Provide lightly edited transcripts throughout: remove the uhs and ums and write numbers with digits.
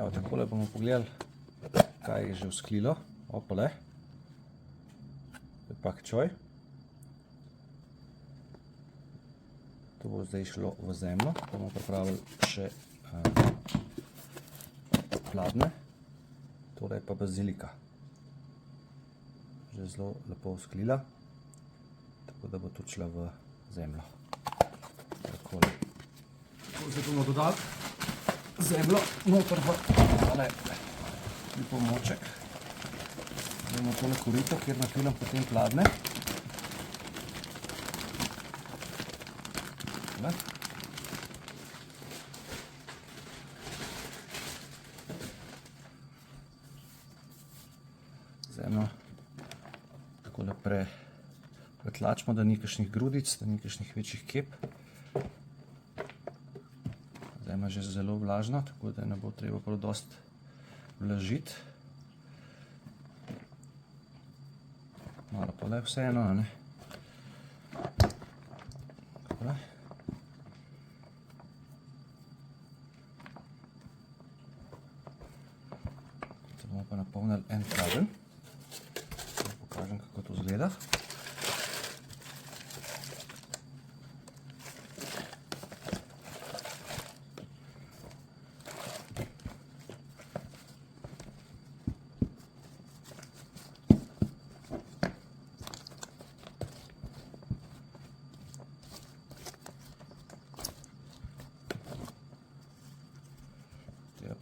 Evo, takole bomo pogledali, kaj je že vzklilo. Opale. To je pak čoj. To bo zdaj šlo v zemljo. Bomo pripravili še pladne. Tole je pa bazilika. Že zelo lepo vzklila. Tako da bo tudi šla v zemljo. Takole. Zdaj bomo dodali zemljo noter v tale pripomoček. Zdaj bomo tole korito, kjer napilam potem pladne. Tole. Zemljo takole pretlačimo, da ni kakšnih grudic, da ni kakšnih večjih kep. Zemlja je že zelo vlažna, tako da ne bo treba prav dosti vlažiti. Malo pa le vseeno, ne? Takole. Zdaj bomo pa napolnili en kaden. Pokažem, kako to izgleda.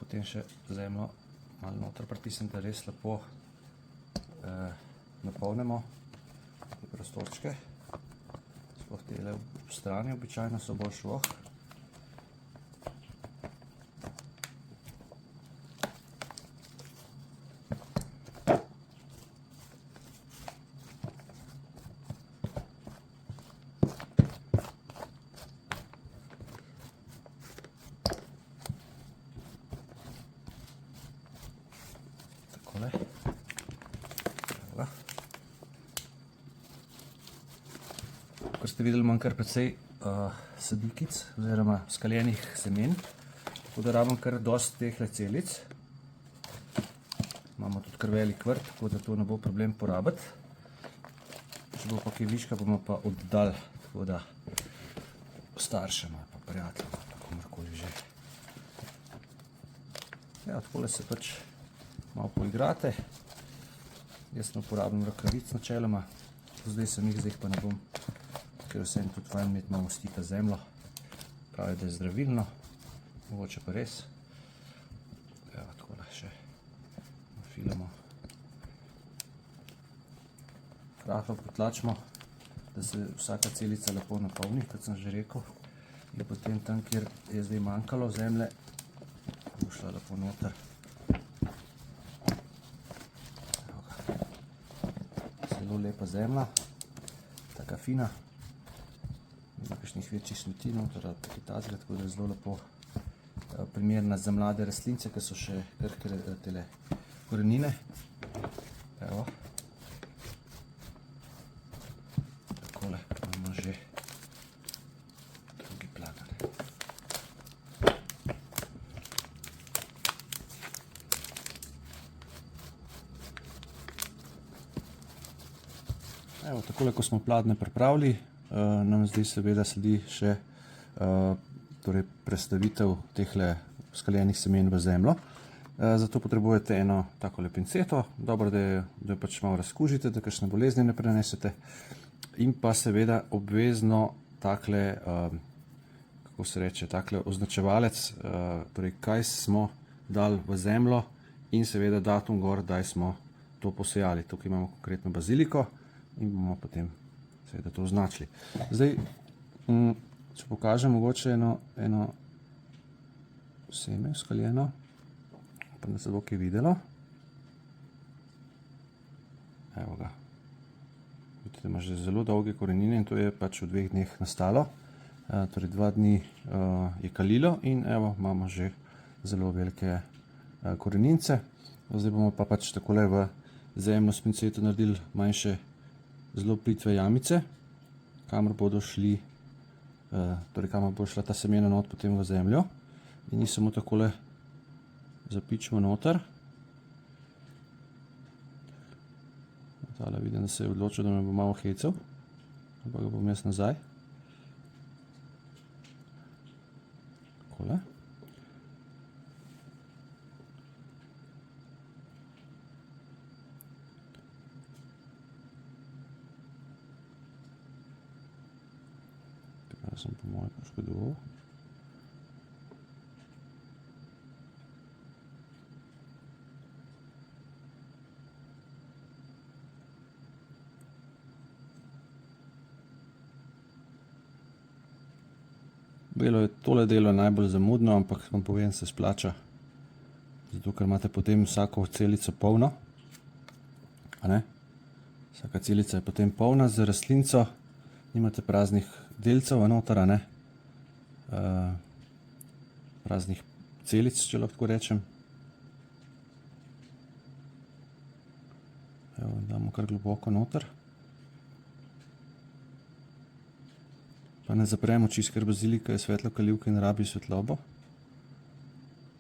Potem še zemljo malo noter pritisnem, da res lepo napolnimo te prostorčke. Sploh tele v strani običajno so bolj švoh. Kot ste videli, imam kar precej sadikic oziroma skaljenih semen, tako da rabim kar dosti tehle celic. Imamo tudi kar velik vrt, tako da to ne bo problem porabiti. Če bo pa kaj viška, bomo pa oddali, tako da staršem ali pa prijateljem, ali pa komorkoli že. Ja, takole se pač malo poigrate. Jaz ne uporabljam rokavic načeloma, zdaj sem jih, zdaj pa ne bom, ker vsem tudi fajn imeti malo stika z zemljo. Pravi, da je zdravilno, mogoče pa res. Evo, takole še nafilamo. Rahlo potlačimo, da se vsaka celica lepo napolni, kot sem že rekel. In potem tam, kjer je zdaj manjkalo zemlje, bo šla lepo noter. Zelo lepa zemlja, taka fina. Nima kakšnih večjih smeti noter ali kaj takega, tako da je zelo lepo primerna za mlade rastlince, ki so še krhke tele korenine. Evo. Takole imamo že drugi pladen. Evo, takole, ko smo pladne pripravili, nam zdaj seveda sledi še prestavitev tehle skaljenih semen v zemljo. Zato potrebujete eno takole pinceto, dobro, da jo pač malo razkužite, da kakšne bolezni ne prenesete. In pa seveda obvezno takle, kako se reče, takle označevalec, torej kaj smo dali v zemljo in seveda datum gor, kdaj smo to posejali. Tukaj imamo konkretno baziliko in bomo potem seveda to označili. Zdaj, če pokažem mogoče eno seme skaljeno, pa da se bo kaj videlo. Evo ga. Vidite, ima že zelo dolge korenine in to je pač v 2 dneh nastalo. Torej 2 dni je kalilo in evo, imamo že zelo velike korenince. Zdaj bomo pa pač takole v zemljo s pinceto naredili manjše zelo plitve jamice, kamor bodo šli, torej kamor bo šla ta semena not potem v zemljo. In jih samo takole zapičimo noter. Tale vidim, da se je odločil, da me bo malo hecel, ampak ga bom jaz nazaj. Takole. Tukaj sem po moje poškodoval. Tole delo je najbolj zamudno, ampak vam povem, se splača. Zato, ker imate potem vsako celico polno. Vsaka celica je potem polna z rastlinco. Nimate praznih delcev noter, praznih celic, če lahko tako rečem. Evo, damo kar globoko noter. Pa ne zapremo oči, ker bazilika je svetlokalivka in rabi svetlobo.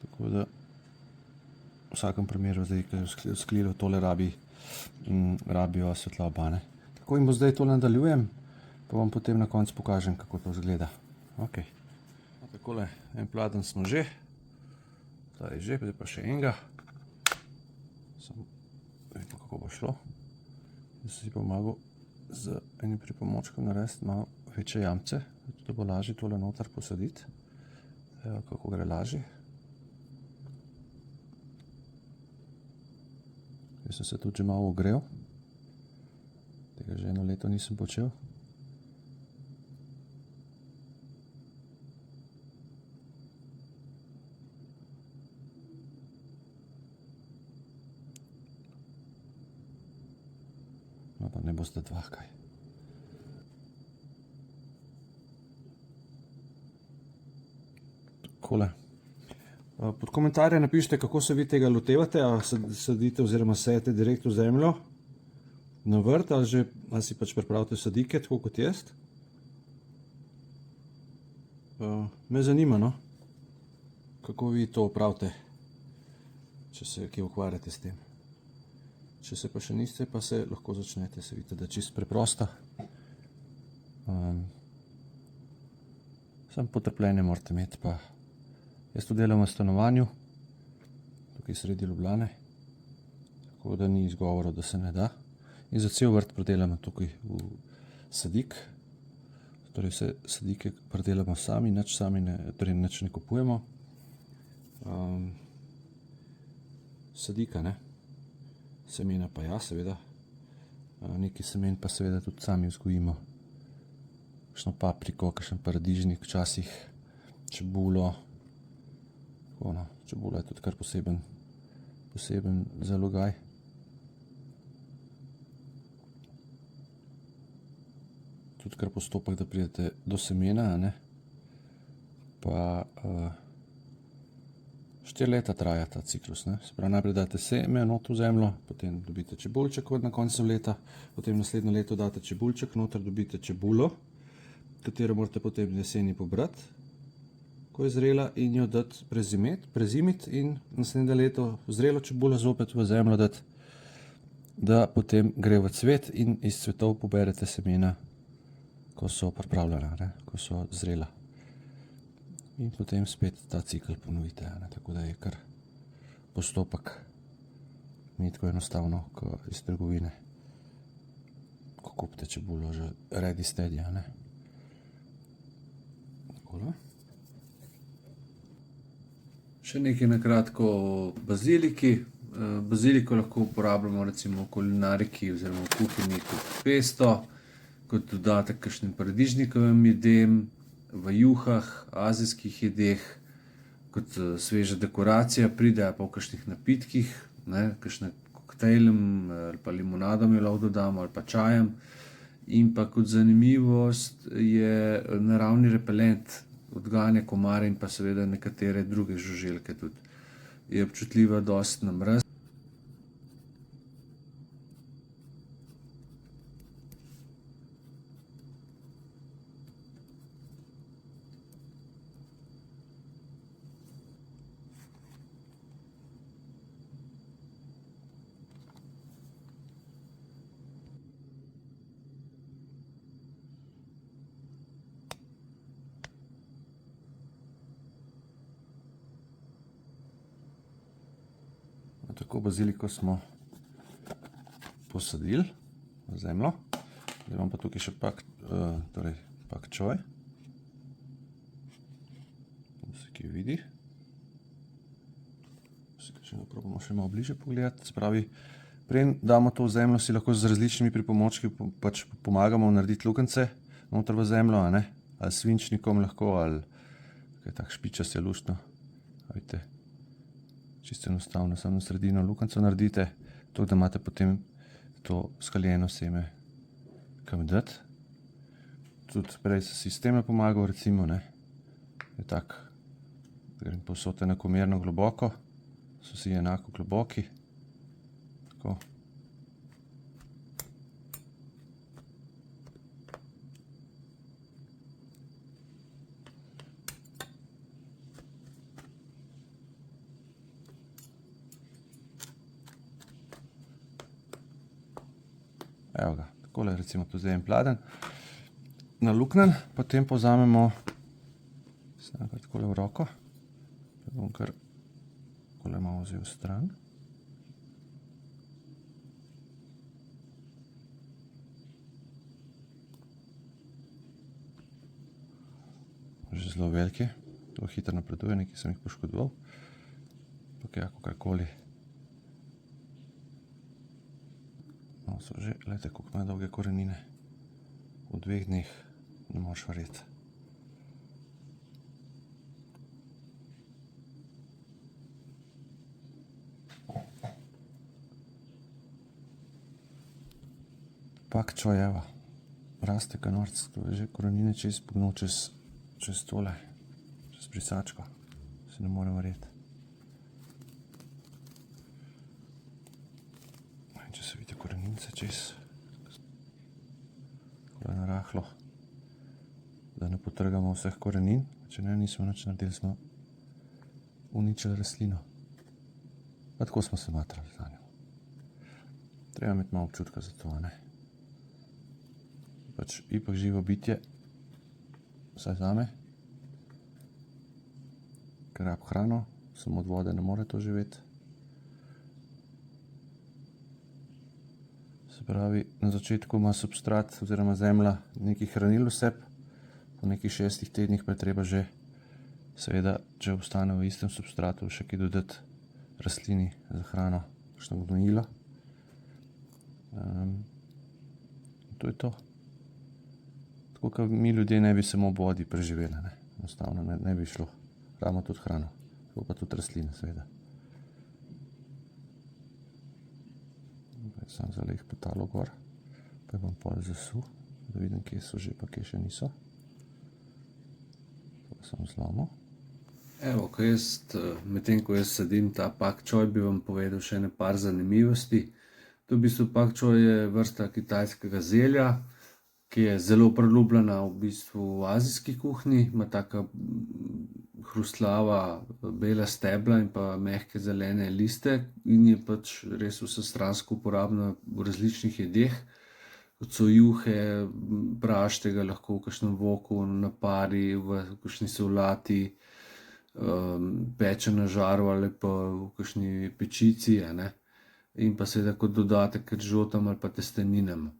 Tako da v vsakem primeru, zdaj, ker je sklilo, tole rabijo svetlobo. Tako in bo zdaj to nadaljujem, pa vam potem na koncu pokažem, kako to izgleda. Ok. Takole, en pladenj smo že. Ta je že, pa še enega. Samo vidimo, kako bo šlo. Jaz sem si pomagal z enim pripomočkom narediti malo večje jamce, da bo lažje tole noter posaditi. Evo, kako gre lažje. Jaz sem se tudi že malo ogrel. Tega že 1 leto nisem počel. No pa ne boste dva kaj. Takole. Pod komentarje napišite, kako se vi tega lotevate, ali sadite oziroma sejete direkt v zemljo na vrt, ali si pač pripravite sadike, tako kot jaz. Me zanima, no, kako vi to opravite, če se kje ukvarjate s tem. Če se pa še niste, pa se lahko začnete, se vidite, da je čisto preprosta. Samo potrpljenje morate imeti, pa jaz to delam v stanovanju, tukaj sredi Ljubljane, tako da ni izgovorov, da se ne da. In za cel vrt predelamo tukaj v sadik, torej vse sadike predelamo sami, nič ne kupujemo. Sadika, ne, semena pa ja, seveda, nekaj semen pa seveda tudi sami vzgojimo. Kakšno papriko, kakšen paradižnik, včasih čebulo. Čebula je tudi kar poseben zalogaj. Tudi kar postopek, da pridete do semena, pa 4 leta traja ta ciklus, Se pravi, najprej date seme not v zemljo, potem dobite čebulček na koncu leta, potem naslednje leto date čebulček noter, dobite čebulo, katero morate potem jeseni pobrati, ko je zrela, in jo dati prezimiti in naslednje leto zrelo čebulo zopet v zemljo dati, da potem gre v cvet in iz cvetov poberete semena, ko so pripravljena, ko so zrela. In potem spet ta cikl ponovite, tako da je kar postopek. Ni tako enostavno, kot iz trgovine, ko kupite čebulo že ready steady, Takole. Še nekaj na kratko o baziliki. Baziliko lahko uporabljamo recimo v kulinariki oziroma v kuhinji kot pesto, kot dodatek kakšnim paradižnikovim jedem, v juhah, azijskih jedeh, kot sveža dekoracija pride, pa v kakšnih napitkih, kakšne koktejlem ali pa limonadom jo lahko dodamo ali pa čajem. In pa kot zanimivost je naravni repelent, odganja komarje in pa seveda nekatere druge žuželke tudi. Je občutljiva dosti na mraz. Tako, baziliko smo posadili v zemljo. Zdaj imam pa tukaj še pak choy. Se ki vidi. Še probamo še malo bliže pogledati. Se pravi, preden damo to v zemljo, si lahko z različnimi pripomočki pač pomagamo narediti lukance noter v zemljo, a ne? Ali svinčnikom lahko, ali kaj tak špičast je luštno. Vidite, čisto enostavno, samo na sredino lukanco naredite, tako da imate potem to skaljeno seme kam dati. Tudi prej si s tem pomagal, recimo, ne? Je tak, da grem povsod enakomerno globoko, so si enako globoki. Tako. Evo ga, takole recimo tu zdaj en pladen. Naluknen, potem povzamemo takole v roko. Bom kar takole malo vzel stran. Že zelo veliki, to hitro napreduje, nekaj sem jih poškodoval. Pa kakorkoli. No, so že, gledajte, koliko imajo dolge korenine. V 2 dneh ne moreš verjeti. Pak choy, evo, raste ka norc, to je že korenine čez pognil čez tole, čez brisačko. Se ne morem verjeti. Če se vidite korenince čez, takole narahlo, da ne potrgamo vseh korenin, če ne, nismo nič naredili, smo uničili rastlino. Pa tako smo se matrali za njo. Treba imeti malo občutka za to, ne? Pač ipak živo bitje, vsaj zame, ker rab hrano, samo od vode ne more to živeti. Se pravi, na začetku ima substrat oziroma zemlja nekih hranil vseb, po nekih 6 tednih pa je treba že, seveda, če ostane v istem substratu, še kaj dodati rastlini za hrano, kakšno gnojilo. To je to. Tako, kot mi ljudje ne bi samo v vodi preživeli, ne? Enostavno ne bi šlo. Rabimo tudi hrano, pa tudi rastline, seveda. Sam zaleh potalo gor, pa bom pol zasul, da vidim, kje so že, pa kje še niso. To sem zlomil. Evo, medtem ko jaz sadim ta pak choy, bi vam povedal še ene par zanimivosti. To v bistvu pak choy je vrsta kitajskega zelja, ki je zelo priljubljena v bistvu v azijski kuhinji, ima taka hrustlava bela stebla in pa mehke zelene liste in je pač res vsestransko uporabna v različnih jedeh, kot so juhe, prašte ga lahko v kakšnem voku, na pari, v kakšni solati, peče na žaru ali pa v kakšni pečici, ne? In pa seveda kot dodatek rižotam ali pa testeninam.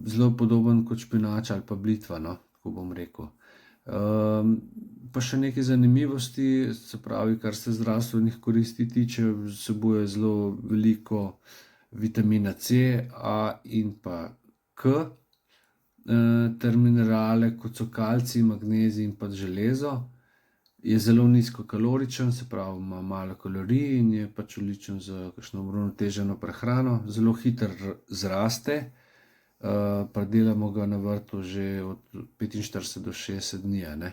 Zelo podoben kot špinač ali pa blitva, no, tako bom rekel. Pa še nekaj zanimivosti, se pravi, kar se zdravstvenih koristi tiče, vsebuje zelo veliko vitamina C, A in pa K, ter minerale, kot so kalcij, magnezij in pa železo. Je zelo nizkokaloričen, se pravi, ima malo kalorij in je pač odličen za kakšno uravnoteženo prehrano. Zelo hitro zraste, pridelamo ga na vrtu že od 45 do 60 dni, ne.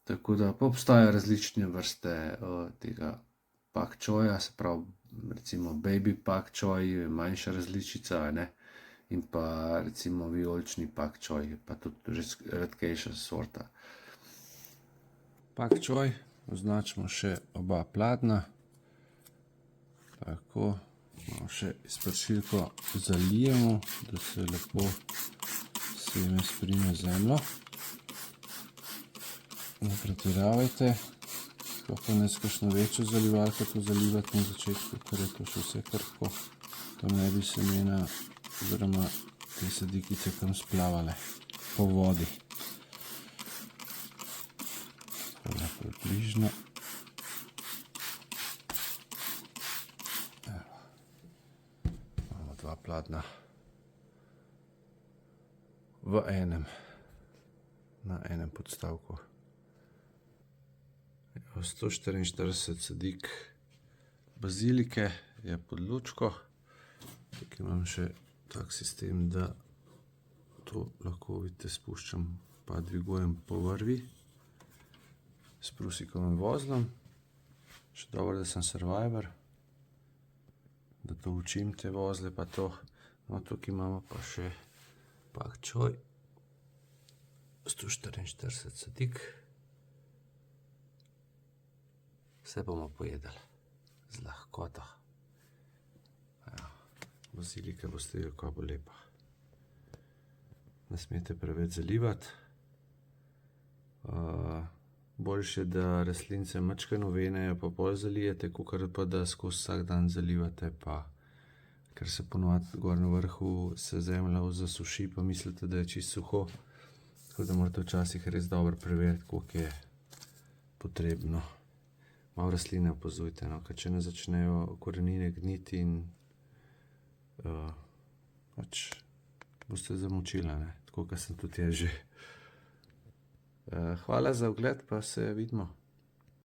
Tako da pa obstajajo različne vrste tega pak choya, se pravi, recimo baby pak choy, manjša različica, ne, in pa recimo vijolični pak choy, pa tudi že redkejša sorta. Pak choy označimo še oba pladnja. Tako, malo še izpršilko zalijemo, da se lepo seme sprime zemljo. Ne pretiravajte. sploh pa ne s kakšno večjo zalivalko to zalivati na začetku, ker je to še vse krhko. Tam ne bi semena oziroma te sadikice kam splavale po vodi. Tako približno. Evo. Imamo dva pladnja v enem, na enem podstavku. 144 sadik bazilike je pod lučko. Tukaj imam še tak sistem, da to lahko vidite spuščam pa dvigujem po vrvi s prusikovim vozlom. Še dobro, da sem survivor, da to učim te vozle pa to. No, tukaj imamo pa še pak čoj, 144 sadik. Vse bomo pojedali z lahkoto. Bazilika boste videli, kako bo lepa. Ne smete preveč zalivati. Boljše, da rastlince majčkeno venejo pa pol zalijete, kakor pa da skozi vsak dan zalivate, pa ker se ponovadi gor na vrhu se zemlja zasuši, pa mislite, da je čisto suho. Tako da morate včasih res dobro preveriti, koliko je potrebno. Malo rastline opazujte, no, ker če ne začnejo korenine gniti in pač boste zamočili, ne, tako kot sem tudi jaz že. Hvala za ogled, pa se vidimo.